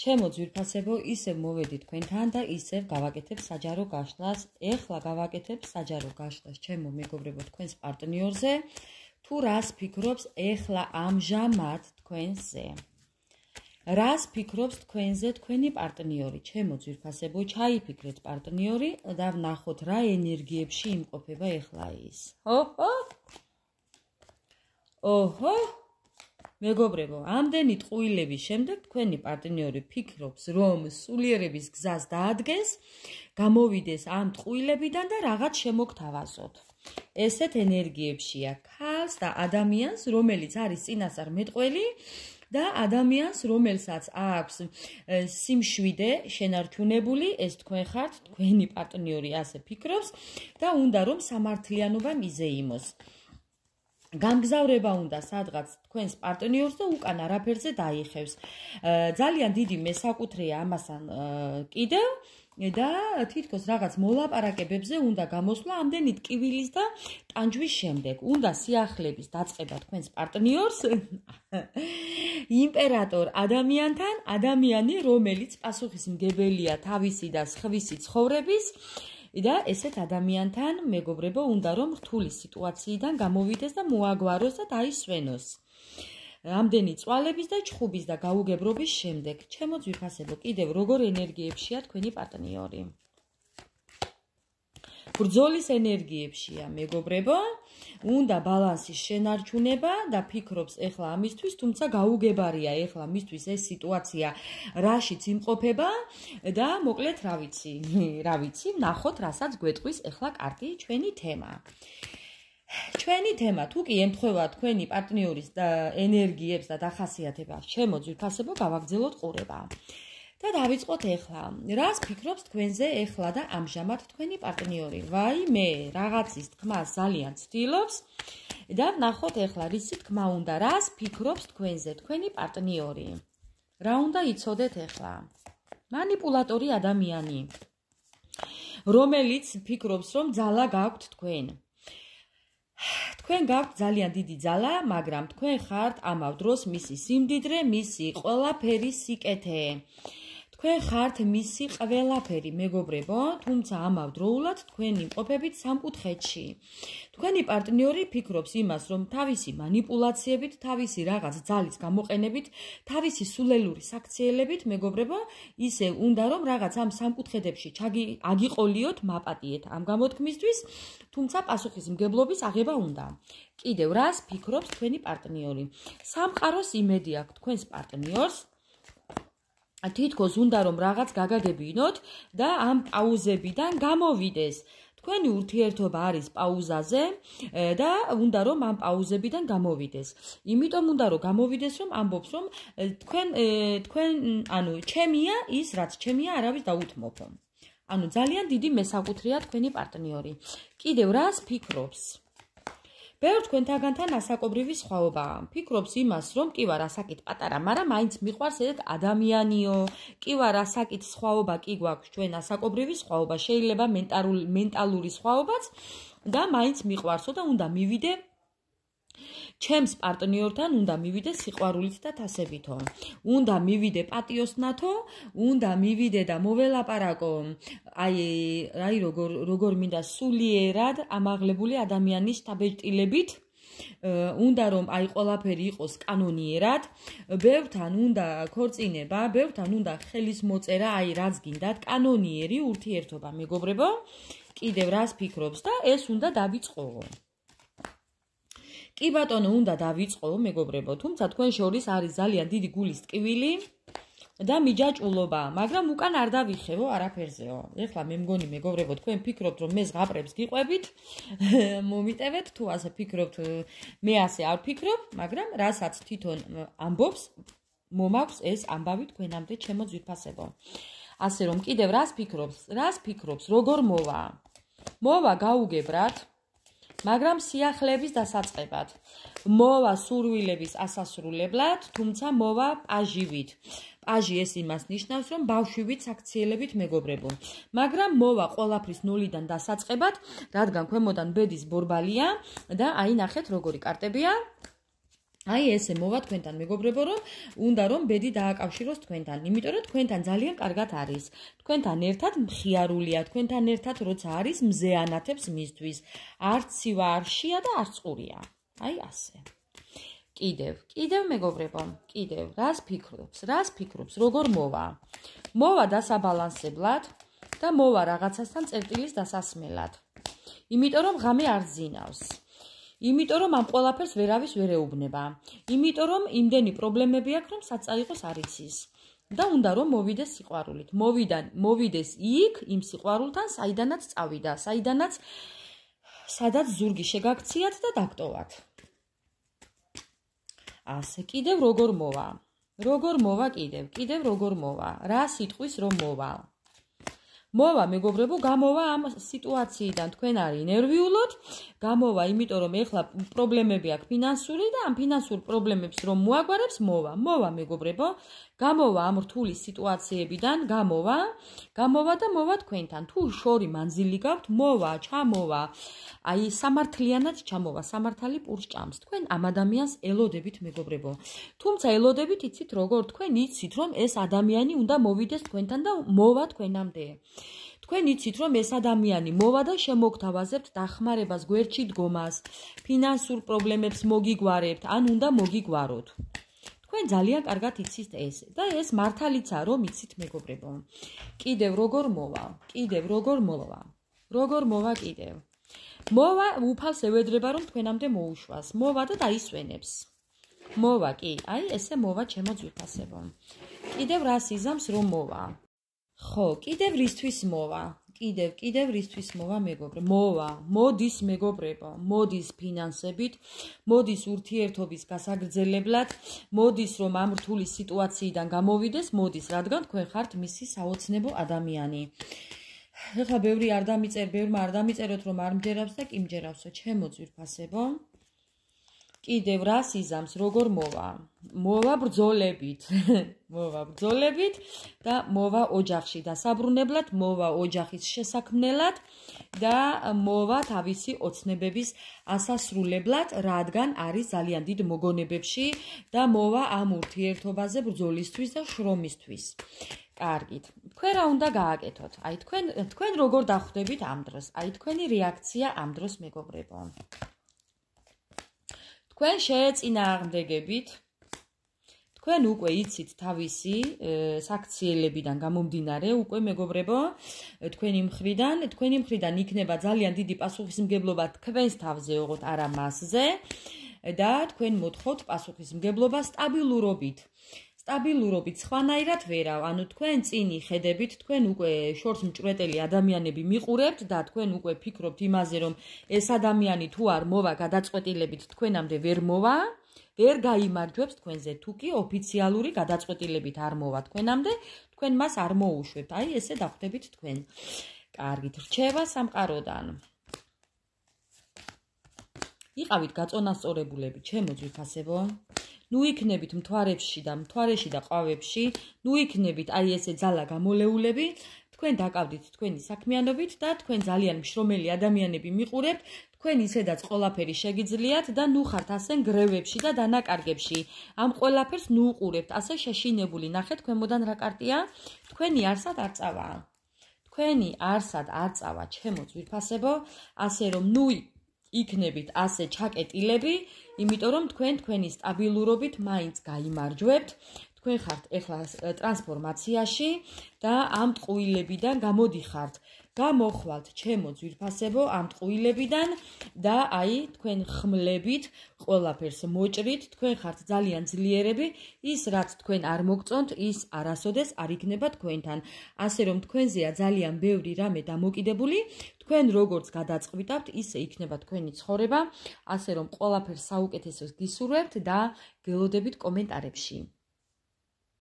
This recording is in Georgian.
ჩემო ძვირფასებო, ისევ მოვედი თქვენთან და ისევ გავაკეთებ საჯარო გაშლას. ეხლა გავაკეთებ საჯარო გაშლას ჩემო მეგობრებო თქვენს პარტნიორზე. თუ რას ფიქრობს ეხლა ამჟამად თქვენზე? რას ფიქრობს თქვენზე თქვენი პარტნიორი? ჩემო ძვირფასებო, ჩაიფიქრეთ პარტნიორი და ვნახოთ რა ენერგიებში იმყოფება ეხლა ის. ოჰო მეგობრებო, ამდენი ტყუილების შემდეგ თქვენი პარტნიორი ფიქრობს, რომ სულიერების გზას დაადგეს, გამოვიდეს ამ ტყუილებიდან და რაღაც შემოგთავაზოთ. ესეთ ენერგიებშია ქალს და ადამიანს, რომელიც არის წინასწარ მეტყველი და ადამიანს, რომელსაც აქვს სიმშვიდე შენარჩუნებული, ეს თქვენ ხართ, თქვენი პარტნიორი ასე ფიქრობს და უნდა რომ სამართლიანობა მიზეიმოს. გამგზავრება უნდა სადღაც თქვენს პარტნიორს და უკან არაფერზე დაიხევს. ძალიან დიდი მესაკუთრეა ამასთან კიდევ და თითქოს რაღაც მოლაპარაკებებზე უნდა გამოსვლა ამდენი ტკივილის და ტანჯვის შემდეგ. უნდა სიახლეების დაწყება თქვენს პარტნიორს იმპერატორ ადამიანთან, ადამიანი, რომელიც პასუხისმგებელია თავისი და სხვისი ცხოვრების და ესეთ ადამიანთან მეგობრებო უნდა რომ რთული სიტუაციიდან გამოვიდეს და მოაგვაროს და დაისვენოს. ამდენი წვალების და ჩხუბის და გაუგებრობის შემდეგ. ჩემო ძვირფასებო, კიდევ როგორ ენერგიებშია თქვენი პარტნიორი? ბრძოლის ენერგიებშია მეგობრებო, უნდა ბალანსის შენარჩუნება და ფიქრობს ეხლა ამისთვის, თუმცა გაუგებარია ეხლა მისთვის ეს სიტუაცია, რაშიც იმყოფება და მოკლედ რა ვიცი, ვნახოთ, რასაც გვეტყვის ეხლა კარტი ჩვენი თემა. ჩვენი თემა თუ კი ემთხვევა თქვენი პარტნიორის და ენერგიებს და დახასიათებას, ჩემო ძვირფასებო, გავაგრძელოთ ყურება. და დავიწყოთ ეხლა. რას ფიქრობს თქვენზე ეხლა და ამჟამად თქვენი პარტნიორი? ვაიმე, რაღაცის თქმას ძალიან ცდილობს და ვნახოთ ეხლა რისი თქმა უნდა, რას ფიქრობს თქვენზე თქვენი პარტნიორი? რა უნდა იცოდეთ ეხლა? მანიპულატორი ადამიანი, რომელიც ფიქრობს, რომ ძალა გაქვთ თქვენ. თქვენ გაქვთ ძალიან დიდი ძალა, მაგრამ თქვენ ხართ ამავ დროს მისი სიმდიდრე, მისი ყველაფერი სიკეთე. თქვენ ხართ მისი ყველაფერი მეგობრებო, თუმცა ამავდროულად თქვენ იმყოფებით სამკუთხედში. თქვენი პარტნიორი ფიქრობს იმას, რომ თავისი მანიპულაციებით, თავისი რაღაც ძალის გამოყენებით, თავისი სულელური საქციელებით მეგობრებო, ისე უნდა რომ რაღაც ამ სამკუთხედებში აგიყოლიოთ, მაპატიეთ ამ გამოთქმისთვის, თუმცა პასუხისმგებლობის აღება უნდა. კიდევ რას ფიქრობს თქვენი პარტნიორი? სამყაროს იმედი აქვს თქვენს პარტნიორს. თითქოს უნდა რომ რაღაც გაგაგებინოთ და ამ პაუზებიდან გამოვიდეს. თქვენი ურთიერთობა არის პაუზაზე და უნდა რომ ამ პაუზებიდან გამოვიდეს. იმიტომ უნდა რომ გამოვიდეს, რომ ამბობს, რომ ჩემია ის, რაც ჩემია, არავის დაუთმობო. ძალიან დიდი მესაკუთრეა თქვენი პარტნიორი. კიდევ რას ფიქრობს? ბევრ თქვენთაგანთან ასაკობრივი სხვაობაა. ფიქრობს იმას, რომ კი ვარ ასაკით პატარა, მაგრამ მაინც მიყვარს ერთ ადამიანიო. კი ვარ ასაკით სხვაობა, კი გვაქვს ჩვენ ასაკობრივი სხვაობა, შეიძლება მენტალური სხვაობაც და მაინც მიყვარსო და უნდა მივიდე ჩემს პარტნიორთან, უნდა მივიდე სიყვარულით და თასებითო. უნდა მივიდე პატიოსნათო, უნდა მივიდე და მოველაპარაკო, როგორ მინდა სულიერად ამაღლებული ადამიანის შთაბეჭდილებით. უნდა რომ ყველაფერი იყოს კანონიერად, ბევრთან უნდა ქორწინება, ბევრთან უნდა ხელის მოწერა, რაც გინდათ, კანონიერი ურთიერთობა მეგობრებო. კიდევ რას ფიქრობს და ეს უნდა დავიწყო. კი ბატონო, უნდა დავიწყო მეგობრებო, თუმცა თქვენ შორის არის ძალიან დიდი გულის ტკივილი და მიჯაჭულობა, მაგრამ უკან არ დავიხევო არაფერზეო. ეხლა მე მგონი მეგობრებო, თქვენ ფიქრობთ, რომ მე ზღაპრებს გიყვებით, მომიტევეთ, თუ ასე ფიქრობთ, მე ასე არ ვფიქრობ, მაგრამ რასაც თვითონ ამბობს, მომაქვს ეს ამბავი თქვენამდე, ჩემო ძვირფასებო. ასე რომ კიდევ რას ფიქრობს, როგორ მოვა? მოვა გაუგებრად, მაგრამ სიახლეების დასაწყებად. მოვა სურვილების ასასრულებლად, თუმცა მოვა პაჟივით. პაჟი ეს იმას ნიშნავს, რომ ბავშვივით საქციელებით მეგობრებო. მაგრამ მოვა ყველაფრის ნულიდან დასაწყებად, რადგან ქვემოდან ბედის ბორბალია და აი ნახეთ როგორი კარტებია. აი ესე მოვა თქვენთან მეგობრებო, რომ უნდა რომ ბედი დააკავშიროს თქვენთან, იმიტომ რომ თქვენთან ძალიან კარგად არის. თქვენთან ერთად მხიარულია, თქვენთან ერთად როცა არის მზეანათებს მისთვის. არც ცივა არ შია და არც ყურია. აი ასე. კიდევ მეგობრებო, კიდევ რას ფიქრობს, როგორ მოვა? მოვა დასაბალანსებლად და მოვა რაღაცასთან წერტილის დასასმელად. იმიტომ რომ ღამე არ ზინავს. იმიტომ რომ ამ ყველაფერს ვერავის ვერ ეუბნება. იმიტომ რომ იმდენი პრობლემები აქვს, რომ საწაიღოს არ იცის. და უნდა რომ მოვიდეს სიყვარულით. მოვიდეს იქ იმ სიყვარულთან, საიდანაც წავიდა, სადაც ზურგი შეგაქციათ და დაგტოვათ. ასე კიდევ როგორ მოვა? კიდევ როგორ მოვა? რა სიტყვის რომ მოვა? მოვა მეგობრებო, გამოვა ამ სიტუაციიდან თქვენ არის ნერვიულოთ, გამოვა იმიტომ რომ ეხლა პრობლემები აქვს ფინანსური და ამ ფინანსურ პრობლემებს რომ მოაგვარებს მოვა მეგობრებო, გამოვა ამ რთული სიტუაციებიდან, გამოვა და მოვა თქვენთან. თუ შორი მანძილი გაქვთ, ჩამოვა. აი სამართლიანად ჩამოვა, სამართალი პურს ჭამს. თქვენ ამ ადამიანს ელოდებით მეგობრებო. თუმცა ელოდებით იცით როგორ, თქვენ იცით რომ ეს ადამიანი უნდა მოვიდეს თქვენთან და მოვა თქვენამდე. თქვენ იცით რომ ეს ადამიანი მოვა და შემოგთავაზებთ დახმარებას, გვერდში დგომას, ფინანსურ პრობლემებს მოგიგვარებთ, ან უნდა მოგიგვაროთ. თქვენ ძალიან კარგად იცით ეს და ეს მართალიცაა რომ იცით მეგობრებო. კიდევ როგორ მოვა? მოვა უფალს ევედრება რომ თქვენამდე მოუშვას. მოვა და დაისვენებს. მოვა კი, აი ესე მოვა ჩემო ძვირფასებო. კიდევ რას იზამს რომ მოვა? ხო, კიდევ რისთვის მოვა? კიდევ რისთვის მოვა მეგობრებო? მოდის მეგობრებო, მოდის ფინანსებით, მოდის ურთიერთობის გასაგრძელებლად, მოდის რომ ამ რთული სიტუაციიდან გამოვიდეს, რადგან თქვენ ხართ მისი საოცნებო ადამიანი. ეხლა ბევრმა არ დამიწეროთ რომ არ მჯერავს და კი მჯერავსო ჩემო ძვირფასებო. კიდევ რას იზამს, როგორ მოვა? მოვა ბრძოლებით და მოვა ოჯახში დასაბრუნებლად, მოვა ოჯახის შესაქმნელად და მოვა თავისი ოცნებების ასასრულებლად, რადგან არის ძალიან დიდ მოგონებებში და მოვა ამ ურთიერთობაზე ბრძოლისთვის და შრომისთვის. კარგით. თქვენ რა უნდა გააკეთოთ? აი თქვენ როგორ დახვდებით ამ დროს? აი თქვენი რეაქცია ამ დროს მეგობრებო. თქვენ შეეწინააღმდეგებით, თქვენ უკვე იცით თავისი საქციელებიდან გამომდინარე, უკვე მეგობრებო, თქვენი მხრიდან იქნება ძალიან დიდი პასუხისმგებლობა თქვენს თავზე, ოღონდ არა მასზე და თქვენ მოთხოვთ პასუხისმგებლობა სტაბილურობით, სხვანაირად ვერავ, ანუ თქვენ წინ იხედებით, თქვენ უკვე შორს მჭვრეტელი ადამიანები მიყურებთ და თქვენ უკვე ფიქრობთ იმაზე, რომ ეს ადამიანი თუ არ მოვა გადაწყვეტილებით თქვენამდე ვერ გაიმარჯვებს თქვენზე, თუ კი ოფიციალური გადაწყვეტილებით არ მოვა თქვენამდე, თქვენ მას არ მოუშვებთ. აი ესე დახვდებით თქვენ. კარგით, რჩევა სამყაროდან. იყავით გაწონასწორებულები, ჩემო ძვირფასებო. ნუ იქნებით მთვარეში და ყვავებში, ნუ იქნებით აი ესე ძალა გამოლეულები, თქვენ დაკავდით თქვენი საქმიანობით და თქვენ ძალიან მშრომელი ადამიანები მიყურებთ, თქვენ ისედაც ყველაფერი შეგიძლიათ და ნუ ხართ ასე გრევებში და დანაკარგებში. ამ ყველაფერს ნუ უყურებთ, ასე შეშინებული. ნახეთ ქვემოდან რა კარტია? თქვენი არსად არ წავა. ჩემო ძვირფასებო, ასე რომ ნუ იქნებით ასე ჩაკეტილები, იმიტომ რომ თქვენი სტაბილურობით მაინც გაიმარჯვებთ. თქვენ ხართ ეხლა ტრანსფორმაციაში და ამ ტყუილებიდან გამოდიხართ. გამოხვალთ ჩემო ძვირფასებო ამ ტყუილებიდან და აი თქვენ ხმლებით ყველაფერს მოჭრით, თქვენ ხართ ძალიან ძლიერები, ის რაც თქვენ არ მოგწონთ, ის არასოდეს არ იქნება თქვენთან. ასე რომ თქვენზეა ძალიან ბევრი რამე დამოკიდებული, თქვენ როგორც გადაწყვიტავთ, ისე იქნება თქვენი ცხოვრება, ასე რომ ყველაფერს საუკეთესოს გისურვებთ და გელოდებით კომენტარებში.